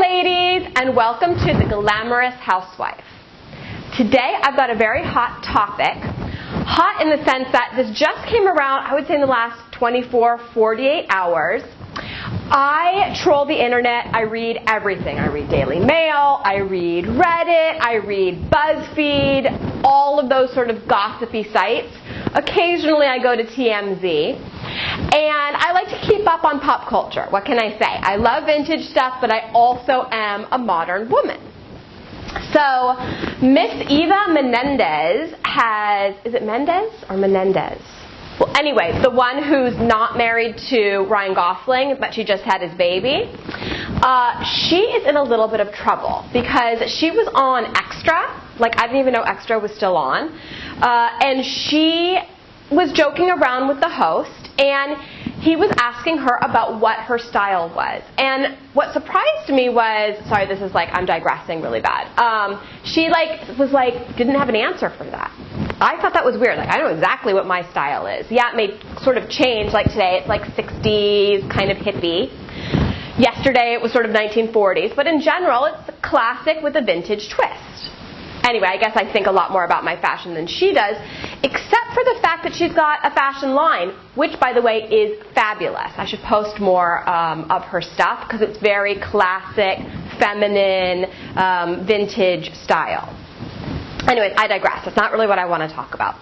ladies, and welcome to The Glamorous Housewife. Today I've got a very hot topic. Hot in the sense that this just came around, I would say in the last 24, 48 hours. I troll the internet. I read everything. I read Daily Mail, I read Reddit, I read BuzzFeed, all of those sort of gossipy sites. Occasionally I go to TMZ. And I like to keep up on pop culture. What can I say? I love vintage stuff, but I also am a modern woman. So, Miss Eva Menendez has, is it Mendes or Menendez? Well, anyway, the one who's not married to Ryan Gosling, but she just had his baby. She is in a little bit of trouble because she was on Extra. Like, I didn't even know Extra was still on. And she was joking around with the host, and he was asking her about what her style was. And what surprised me was, sorry, this is like, I'm digressing really bad. She didn't have an answer for that. I thought that was weird. Like, I know exactly what my style is. Yeah, it may sort of change. Like today, it's like 60s, kind of hippie. Yesterday, it was sort of 1940s. But in general, it's a classic with a vintage twist. Anyway, I guess I think a lot more about my fashion than she does, except for the fact that she's got a fashion line, which, by the way, is fabulous. I should post more of her stuff because it's very classic, feminine, vintage style. Anyways, I digress. That's not really what I want to talk about.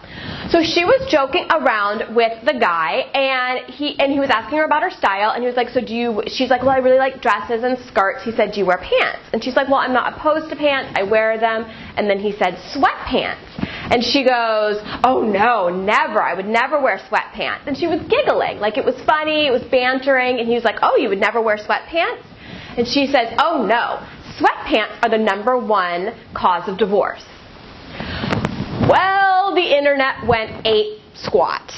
So she was joking around with the guy, and he was asking her about her style, and he was like, so do you, she's like, well, I really like dresses and skirts. He said, do you wear pants? And she's like, well, I'm not opposed to pants. I wear them. And then he said, sweatpants. And she goes, oh no, never. I would never wear sweatpants. And she was giggling, like it was funny, it was bantering, and he was like, oh, you would never wear sweatpants? And she says, oh no, sweatpants are the #1 cause of divorce. Well, the internet went ape squat.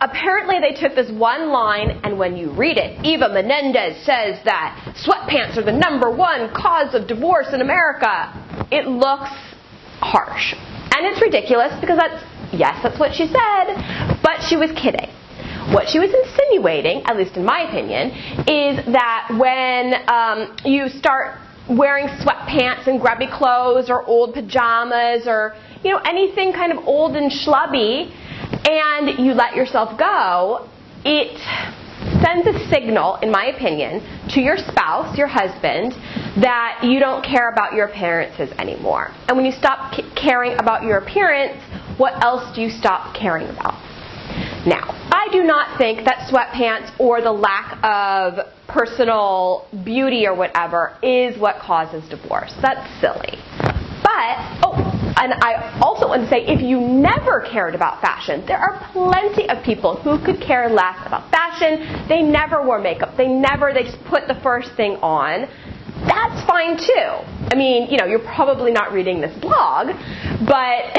Apparently they took this one line, and when you read it, Eva Menendez says that sweatpants are the #1 cause of divorce in America. It looks harsh. And it's ridiculous because that's what she said, but she was kidding. What she was insinuating, at least in my opinion, is that when you start wearing sweatpants and grubby clothes or old pajamas or anything kind of old and schlubby, and you let yourself go, it sends a signal, in my opinion, to your spouse, your husband, that you don't care about your appearances anymore. And when you stop caring about your appearance, what else do you stop caring about? Now, I do not think that sweatpants or the lack of personal beauty or whatever is what causes divorce. That's silly. And I also want to say, if you never cared about fashion, there are plenty of people who could care less about fashion. They never wore makeup. They just put the first thing on. That's fine too. I mean, you're probably not reading this blog, but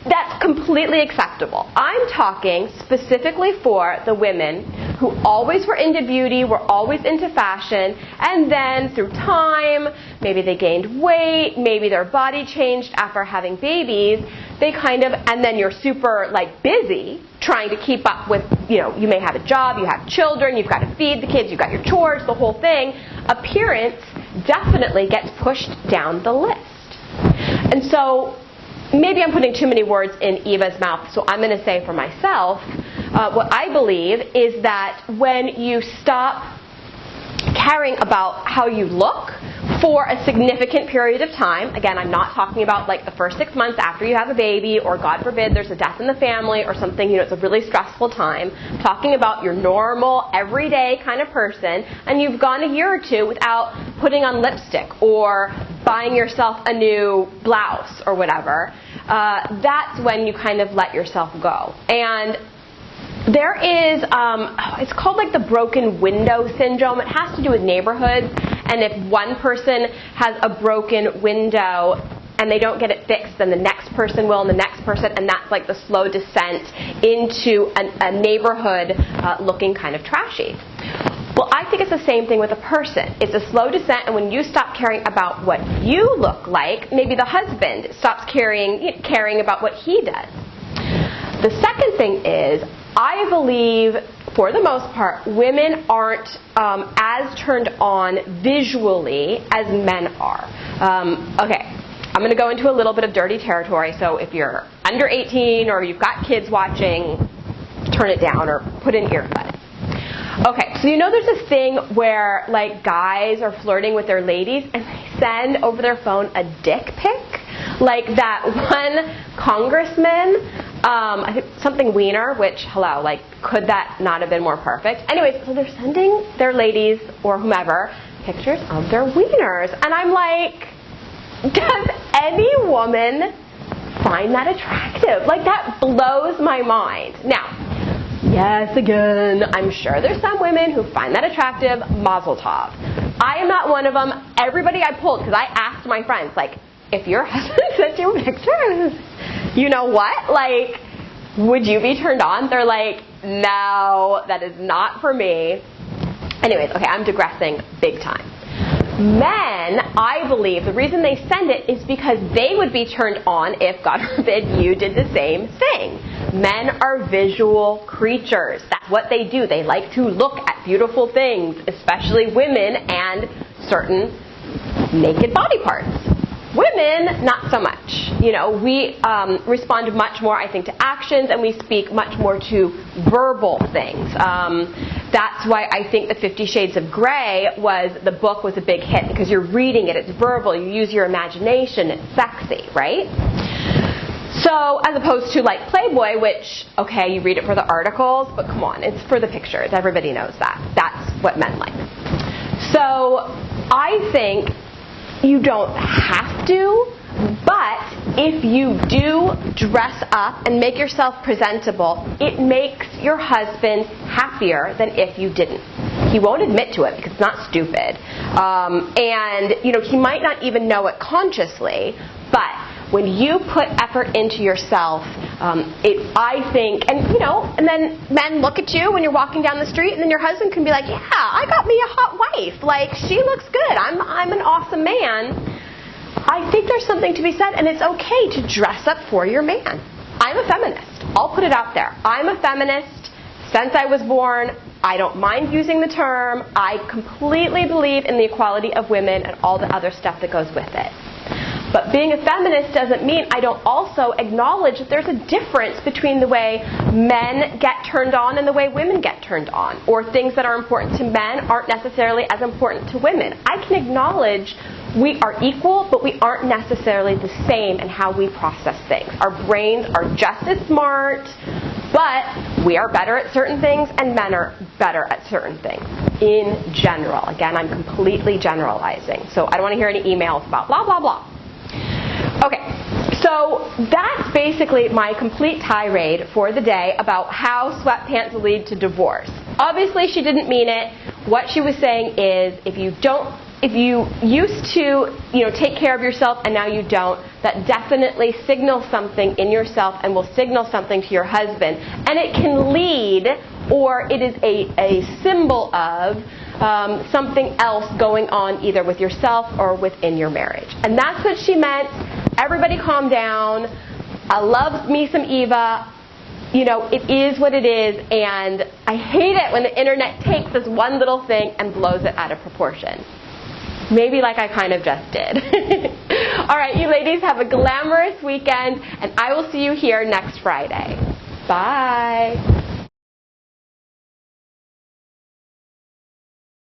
that's completely acceptable. I'm talking specifically for the women who always were into beauty, were always into fashion, and then through time, maybe they gained weight, maybe their body changed after having babies, and then you're super busy trying to keep up with, you may have a job, you have children, you've got to feed the kids, you've got your chores, the whole thing. Appearance definitely gets pushed down the list. And so, maybe I'm putting too many words in Eva's mouth, so I'm going to say for myself, what I believe is that when you stop caring about how you look for a significant period of time, again, I'm not talking about the first 6 months after you have a baby, or God forbid there's a death in the family or something, it's a really stressful time. I'm talking about your normal, everyday kind of person, and you've gone a year or two without putting on lipstick or buying yourself a new blouse or whatever. That's when you kind of let yourself go. And there is, it's called the broken window syndrome. It has to do with neighborhoods. And if one person has a broken window and they don't get it fixed, then the next person will, and the next person, and that's the slow descent into a neighborhood looking kind of trashy. Well, I think it's the same thing with a person. It's a slow descent, and when you stop caring about what you look like, maybe the husband stops caring about what he does. The second thing is, I believe for the most part, women aren't as turned on visually as men are. Okay, I'm going to go into a little bit of dirty territory, so if you're under 18 or you've got kids watching, turn it down or put in earbuds. Okay, so you know there's this thing where like guys are flirting with their ladies and they send over their phone a dick pic? Like that one congressman, I think something Wiener, which, hello, like could that not have been more perfect? Anyways, so they're sending their ladies or whomever pictures of their wieners. And I'm like, does any woman find that attractive? Like that blows my mind. Now, yes, again, I'm sure there's some women who find that attractive. Mazel tov. I am not one of them. Everybody I pulled, because I asked my friends, like, if your husband sent you pictures, you know what? Like, would you be turned on? They're like, no, that is not for me. Anyways, okay, I'm digressing big time. Men, I believe, the reason they send it is because they would be turned on if, God forbid, you did the same thing. Men are visual creatures. That's what they do. They like to look at beautiful things, especially women and certain naked body parts. Women, not so much. You know, we respond much more, I think, to actions, and we speak much more to verbal things. That's why I think the 50 Shades of Grey the book was a big hit, because you're reading it, it's verbal, you use your imagination, it's sexy, right? So, as opposed to like Playboy, which, okay, you read it for the articles, but come on, it's for the pictures. Everybody knows that. That's what men like. So, I think you don't have to, but if you do dress up and make yourself presentable, it makes your husband happier than if you didn't. He won't admit to it because it's not stupid. And, you know, he might not even know it consciously, but when you put effort into yourself, I think, and you know, and then men look at you when you're walking down the street, and then your husband can be like, yeah, I got me a hot wife. Like, she looks good. I'm an awesome man. I think there's something to be said, and it's okay to dress up for your man. I'm a feminist. I'll put it out there. I'm a feminist since I was born. I don't mind using the term. I completely believe in the equality of women and all the other stuff that goes with it. But being a feminist doesn't mean I don't also acknowledge that there's a difference between the way men get turned on and the way women get turned on. Or things that are important to men aren't necessarily as important to women. I can acknowledge we are equal, but we aren't necessarily the same in how we process things. Our brains are just as smart, but we are better at certain things and men are better at certain things. In general. Again, I'm completely generalizing. So I don't want to hear any emails about blah, blah, blah. Okay, so that's basically my complete tirade for the day about how sweatpants lead to divorce. Obviously, she didn't mean it. What she was saying is, if you used to, take care of yourself and now you don't, that definitely signals something in yourself and will signal something to your husband. And it can lead, or it is a symbol of something else going on either with yourself or within your marriage. And that's what she meant. Everybody calm down. I love me some Eva. It is what it is, and I hate it when the internet takes this one little thing and blows it out of proportion. Maybe like I kind of just did. All right, you ladies, have a glamorous weekend, and I will see you here next Friday. Bye.